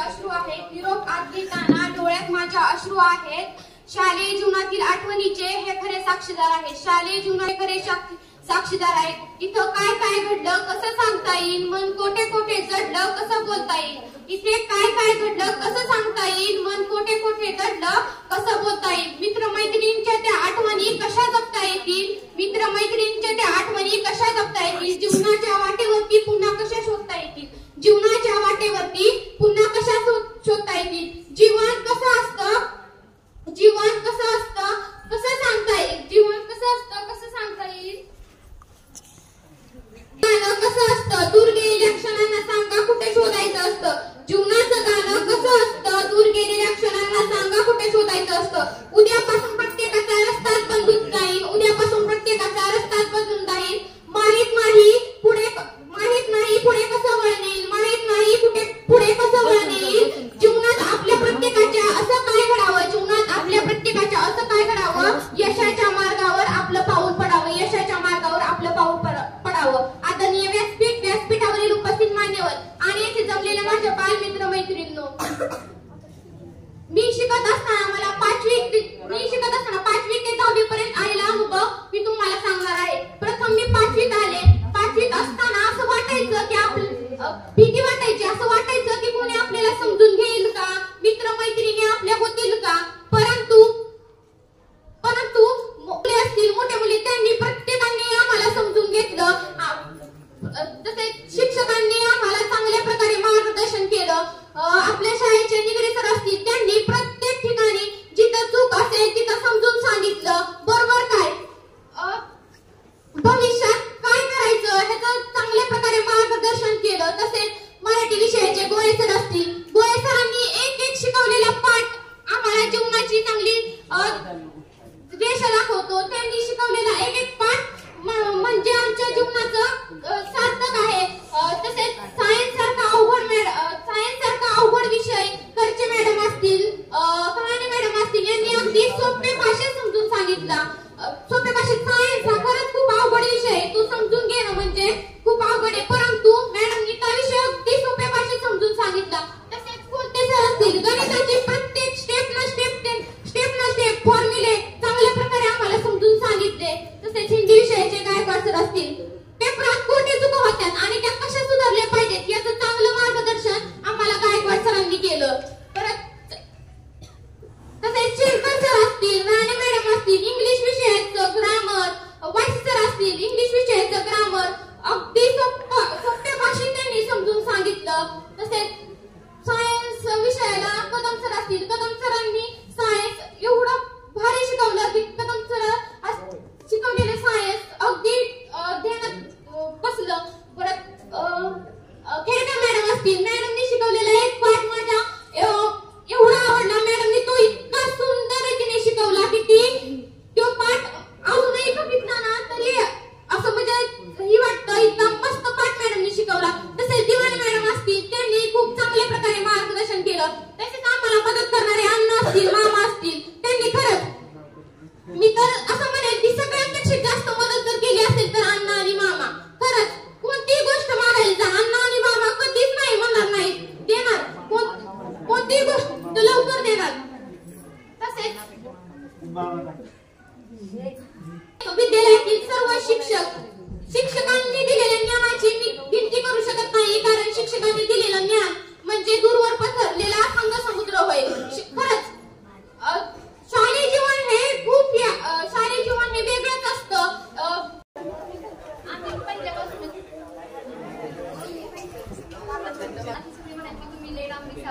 अश्रू आहेत. निरोप आत घेताना डोळ्यात माझ्या अश्रू आहेत. शालेय जीवनातील आठवणीचे हे खरे साक्षीदार आहेत. शालेय जीवनाचे खरे साक्षीदार आहेत. इथं काय काय घडलं कसं सांगता येईल, मन कोठे कोठे जडलं कसं बोलता येईल. इथे काय काय घडलं कसं सांगता येईल, मन कोठे कोठे जडलं कसं बोलता येईल. मित्रमैत्रिणींच्या त्या आठवणी कशा जपता येतील, मित्रमैत्रिणींच्या त्या आठवणी कशा जपता येतील. जीवनाच्या वाटेवरती पुन्हा कशा शोधता येतील, जीवनाच्या वाटेवरती पुन्हा कशा शोधता येतील. जीवन कसं असतं, जीवन कसं असतं कसं सांगता येईल, जीवन कसं असतं कसं सांगता येईल. गाणं कसं असतं दूर गेलेल्या क्षणांना सांगा कुठे शोधायचं असतं. जीवनाचं गाणं कसं असतं दूर गेलेल्या क्षणांना सांगा कुठे शोधायचं असतं. उद्यापासून प्रत्येकाचा रस्ताच बदलून जाईल, उद्यापासून प्रत्येकाचा रस्ताच बदलून जाईल. माहित नाही पुढे कसं वळणेल, माहित नाही पुढे कसं वळणेल. जीवनात आपल्या प्रत्येकाच्या असं काय घडावं, जीवनात आपल्या प्रत्येकाच्या असं काय घडावं, यशाच्या मार्गावर आपलं पाऊल पडावं, यशाच्या मार्गावर आपलं पाऊल पडावं. आदरणीय व्यासपीठावरील उपस्थित मान्यवर आणि येथे जमलेले माझ्या बालमित्र मैत्रिणींनो, मी शिकत असताना 5वी ते 10वी पर्यंत आलेला अनुभव मी तुम्हाला सांगणार आहे. प्रथम मी 5वीत आले. 5वीत असताना असं वाटायचं की भीती वाटायची, असं वाटायचं की कोणी आपल्याला समजून घेईल का, मित्रमैत्रिणी आपल्या होतील का. परंतु मुले असतील, मोठ्या मुली, त्यांनी प्रत्येकाने आम्हाला समजून घेतलं. तसेच शिक्षकांनी आम्हाला चांगल्या प्रकारे मार्गदर्शन केलं. आपल्या शाळेचे निगडे सर असतील, त्यांनी प्रत्येक ठिकाणी जिथं चूक असेल तिथं समजून सांगितलं. बरोबर काय, भविष्यात काय करायचं ह्याचं चांगल्या प्रकारे मार्गदर्शन केलं. तसेच मराठी विषयाचे गोळे सर असतील, गोळे सरांनी एक शिकवलेला पाठ आम्हाला जीवनाची चांगली दिशा दाखवतो. त्यांनी शिकवलेला एक पाठ म्हणजे आमच्या जीवनाचं सार्थक आहे. तसेच सायन्स सारखा अवघड विषय करचे मॅडम असतील, कळाणे मॅडम असतील, यांनी अगदी सोपे भाषेत समजून सांगितला. सोपे भाषेत सायन्स हा खरंच खूप अवघड विषय आहे, तो समजून घेणं म्हणजे खूप अवघड आहे. परंतु मॅडमनी तो विषय अगदी सोप्या भाषेत समजून सांगितला. तसेच कोणते सर असतील, गणिताचे प्रत्येक स्टेप फॉर्म्युले चांगल्या प्रकारे आम्हाला समजून सांगितले. तसेच हिंदी विषयाचे गायकवाड सर असतील, पेपरात कोणते चुका होत्यात आणि त्या कशा सुधारल्या पाहिजेत याचं चांगलं मार्गदर्शन आम्हाला गायकवाड सरांनी केलं. परत तसेच शेरकर सर असतील, राणे मॅडम असतील, इंग्लिश विषयाचं ग्रामर, वाईस सर असतील, इंग्लिश विषयाचं ग्रामर अगदी सोप्या भाषेत त्यांनी समजून सांगितलं. तसेच सायन्स विषयाला कदम सर असतील, कदम सरांनी सायन्स एवढं भारी शिकवलं की कदम सर शिकवलेलं सायन्स अगदी ध्यानात बसलं. परत खेडकर मॅडम असतील, मॅडमनी शिकवलेला एक पाठ माझ्या एवढा आवडला. मॅडमनी तो इतका सुंदर रीतीने शिकवला की तो पाठ अजूनही बघितला ना तरी असं म्हणजे ही वाटतं एकदम मस्त पाठ मॅडमनी शिकवला. तसेच दिवाणी मॅडम असतील, त्यांनी खूप चांगल्या प्रकारे मार्गदर्शन केलं. तसेच आम्हाला मदत करणारे अण्णा असतील, मामा असतील, त्यांनी खरंच मी तर असं म्हणेल की सगळ्यांपेक्षा जास्त मदत जर केली असेल तर अण्णा आणि मामा. खरंच कोणतीही गोष्ट मागायला जा, अण्णा आणि मामा कधीच नाही म्हणणार नाही, देणार. कोणतीही गोष्ट लवकर देणार. तसेच विद्यालयातील सर्व शिक्षकांनी दिलेल्या ज्ञानाची मी गिनती करू शकत नाही, कारण शिक्षकांनी दिलेलं ज्ञान म्हणजे दूरवर पसरलेला अखंड समुद्र होय. खरंच शालेय जीवन हे वेगळंच असतं. आम्ही पहिल्यापासून तुम्ही लेडांबीस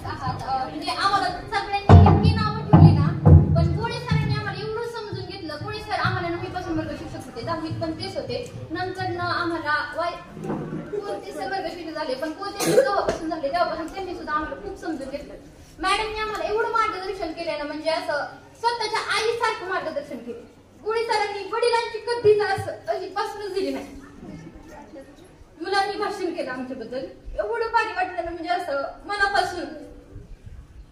आहात, म्हणजे आम्हाला सगळ्यांनी इतकी नावं ठेवली ना, पण गोळे सरांनी आम्हाला एवढं समजून घेतलं. गोळे सर आम्हाला 9वीपासून वर्ग शिक्षक होते, 10वीत पण तेच होते. नंतर आम्हाला कोणते वर्ग शिक्षक झाले, पण कोणते जेव्हापासून झाले तेव्हापासून त्यांनी सुद्धा आम्हाला खूप समजून घेतलं. मॅडमने आम्हाला एवढं मार्गदर्शन केलं ना, म्हणजे असं स्वतःच्या आईसारखं मार्गदर्शन केलं. गोळे सरांनी वडिलांची कधीच अशी पासूनच दिली नाही. मुलांनी भाषण केलं आमच्याबद्दल, एवढं भारी वाटलं ना, म्हणजे असं मनापासून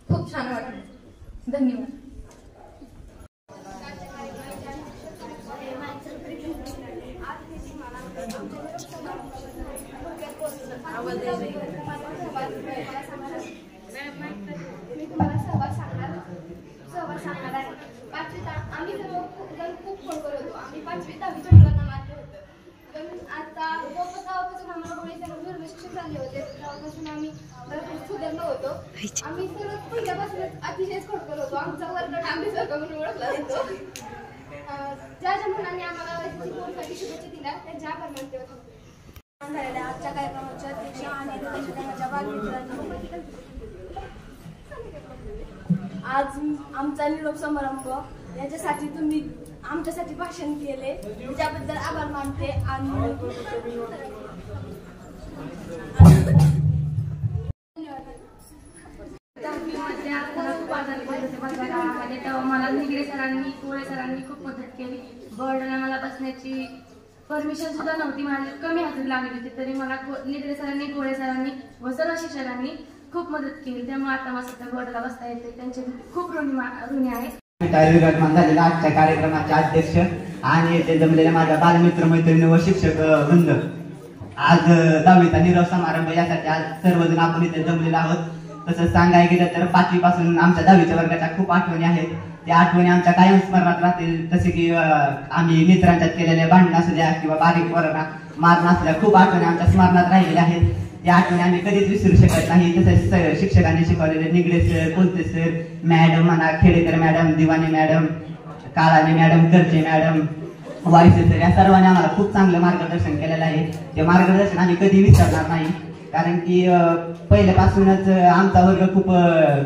खूप छान वाटलं. धन्यवाद. सांगणार आहे. पाचवीत आम्ही सर्व खूप फोन करत होतो. आम्ही 5वी 10वीच्या मुलांना मारले होते. पण आता गावापासून आम्हाला गोळी शिक्षण झाले होते. तेव्हापासून आम्ही सुधारलो होतो. आम्ही सर्व पहिल्यापासूनच अतिशय खोडकर होतो. आमचा वर्ग डांबीसारखा म्हणून ओळखला जातो. ज्या ज्या मुलांनी आम्हाला कोर्ससाठी शुभेच्छा दिल्या त्यांच्या आभार मानते होतो. आजच्या कार्यक्रमाच्या अध्यक्ष आणि देशकांच्या बालमित्रांनी आज आमचा निरोप समारंभ याच्यासाठी तुम्ही आमच्यासाठी भाषण केले त्याबद्दल आभार मानते. आणि तेव्हा मला निगडे सरांनी कोळे सरांनी खूप मदत केली. बोर्डाला मला बसण्याची परमिशन सुद्धा नव्हती. माझी कमी हजेरी लागली होती तरी मला निगडे सरांनी कोळे सरांनी व सर्व शिक्षकांनी खूप मदत केली. त्यामुळे आता मला सध्या बोर्डाला बसता येते. त्यांचे खूप ऋणी आहेत. झालेला आजच्या कार्यक्रमाचे अध्यक्ष आणि येथे जमलेल्या माझ्या बालमित्र मैत्रिणी व शिक्षक वृंद, आज 10वीचा निरोप समारंभ यासाठी आज सर्वजण आपण इथे जमलेलो आहोत. तसंच सांगायला गेलं तर 5वी पासून आमच्या 10वीच्या वर्गाच्या खूप आठवणी आहेत. त्या आठवणी आमच्या कायम स्मरणात राहतील. जसे की आम्ही मित्रांच्यात केलेल्या भांडण असू द्या किंवा बारीक पोरांना मारणं असू द्या, खूप आठवणी आमच्या स्मरणात राहिलेल्या आहेत. त्या आठवणी आम्ही कधीच विसरू शकत नाही. तसेच शिक्षकांनी शिकवलेले Nigade sir, Kolte sir, madam म्हणा, खेडेकर मॅडम, दिवाने मॅडम, काळाने मॅडम, करचे मॅडम, वायसे सर, या सर्वांनी आम्हाला खूप चांगलं मार्गदर्शन केलेलं आहे. ते मार्गदर्शन आम्ही कधी विसरणार नाही. कारण की पहिल्यापासूनच आमचा वर्ग खूप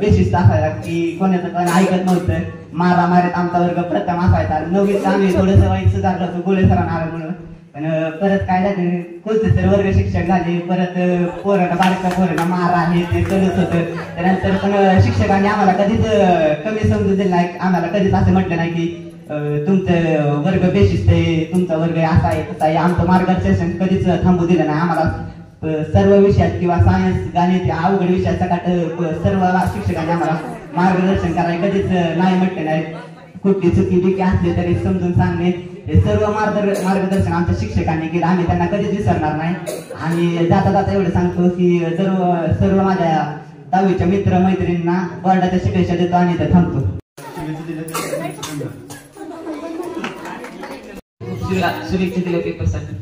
बेशिस्त असायचा की कोणाचं पण ऐकत नव्हतं. मारामारीत आमचा वर्ग प्रथम असायचा. 9वीत आम्ही थोडंसं वाईट सुधारलं होतं गोळे सरांना आलं म्हणून. पण परत काय झालं, कोणते तर वर्ग शिक्षक झाले. परत पोरांना बारक्या पोरांना मारा हे ते करत होतं. त्यानंतर पण शिक्षकांनी आम्हाला कधीच कमी समजून दिलं नाही. आम्हाला कधीच असं म्हटलं नाही की तुमचं वर्ग बेशिस्त आहे, तुमचा वर्ग असा आहे तसा आहे. आमचं मार्गदर्शन कधीच थांबू दिलं नाही. आम्हाला सर्व विषयात किंवा सायन्स, गणित, अवघड विषयात सकाट सर्व शिक्षकांनी आम्हाला मार्गदर्शन करायला कधीच नाही म्हटलं नाही. कुठली चुकी बिकी असली तरी समजून सांगणे हे सर्व मार्गदर्शन आमच्या शिक्षकांनी केलं. आम्ही त्यांना कधीच विसरणार नाही. आणि जाता जाता एवढं सांगतो की सर्व माझ्या 10वीच्या मित्र मैत्रिणींना बोर्डाच्या शुभेच्छा देतो आणि इथे थांबतो. शुभेच्छा दिल्या पेपरसाठी.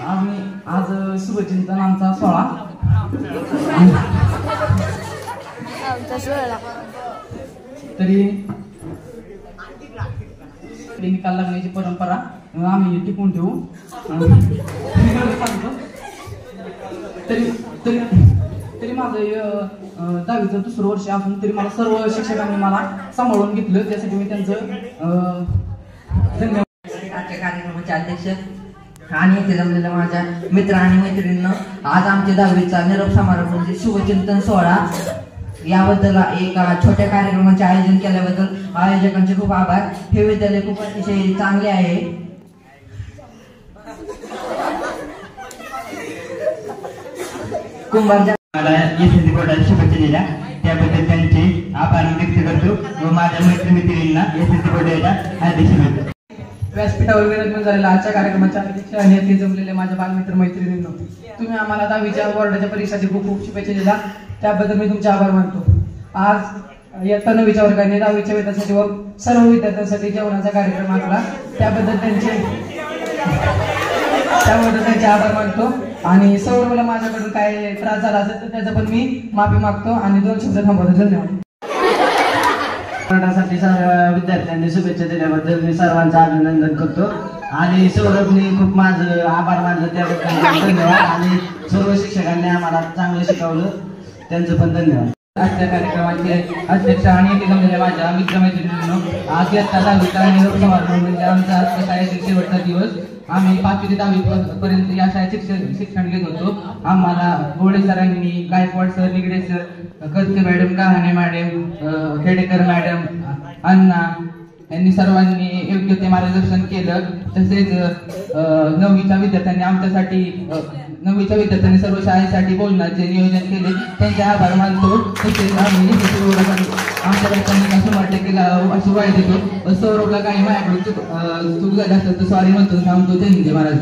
आम्ही आज शुभचिंतन आमचा सोहळा तरी निकाल लागण्याची परंपरा आम्ही टिकून ठेवू. तरी माझं 10वीचं दुसरं वर्ष असून तरी मला सर्व शिक्षकांनी मला सांभाळून घेतलं. त्यासाठी मी त्यांचं धन्यवाद. आजच्या कार्यक्रमाचे अध्यक्ष आणि इथे जमलेल्या माझ्या मित्र आणि मैत्रिणींना आज आमच्या 10वीचा निरोप समारंभ म्हणजे शुभचिंतन सोहळा याबद्दल एका छोट्या कार्यक्रमाचे आयोजन केल्याबद्दल आयोजकांचे खूप आभार. हे विद्यालय खूप अतिशय चांगले आहे. कुंभारच्या मला एसएससी बोर्डाला शुभेच्छा दिल्या त्याबद्दल त्यांचे आभार व्यक्त करतो व माझ्या मैत्रिणींना एसएससी बोर्डाच्या हार्दिक शुभेच्छा. व्यासपीठावर विराजमान झालेल्या आजच्या कार्यक्रमाच्या अध्यक्ष आणि येथे जमलेले माझ्या बालमित्र मैत्रिणींनो, तुम्ही आम्हाला 10वीच्या बोर्डाच्या परीक्षेसाठी खूप खूप शुभेच्छा दिल्या त्याबद्दल मी तुमचे आभार मानतो. आज इयत्ता 9वीच्या वर्गाने 10वीच्या विद्यार्थ्यांसाठी व सर्व विद्यार्थ्यांसाठी जेवणाचा कार्यक्रम आखला त्याबद्दल त्यांचे आभार मानतो. आणि सौरभला माझ्याकडून काय त्रास झाला असेल तर त्याचा पण मी माफी मागतो आणि 2 शब्द थांबवतो. धन्यवाद. साठी सर्व विद्यार्थ्यांनी शुभेच्छा दिल्याबद्दल मी सर्वांचं अभिनंदन करतो. आणि सौरभने खूप माझं आभार मानलं त्याबद्दल धन्यवाद. आणि सर्व शिक्षकांनी आम्हाला चांगलं शिकवलं त्यांचं पण धन्यवाद. आजच्या कार्यक्रमाचे अध्यक्ष आणि येथे जमलेल्या माझ्या मित्रमैत्रिणींनो, आज इयत्ता 10वीचा निरोप समारंभ म्हणजे आमचा आजच्या शाळेतील शेवटचा दिवस. आम्ही 5वी ते 10वी पर्यंत या शाळेत शिक्षण घेत होतो. आम्हाला गोळे सरांनी, Gaikwad sir, Nigade sir, Kadke madam, Kahane madam, Khedekar madam, Anna यांनी सर्वांनी योग्य ते मार्गदर्शन केलं. तसेच 9वीच्या विद्यार्थ्यांनी सर्व शाळेसाठी बोलण्याचे नियोजन केले त्यांचे आभार मानतो. तसेच आम्ही आमच्या घरच्यांनी 100% अशी वाईट देतो. सौरभला काही माझ्याकडून चूक झाली असेल तर सॉरी म्हणतो, सांगतो. जय हिंद महाराज.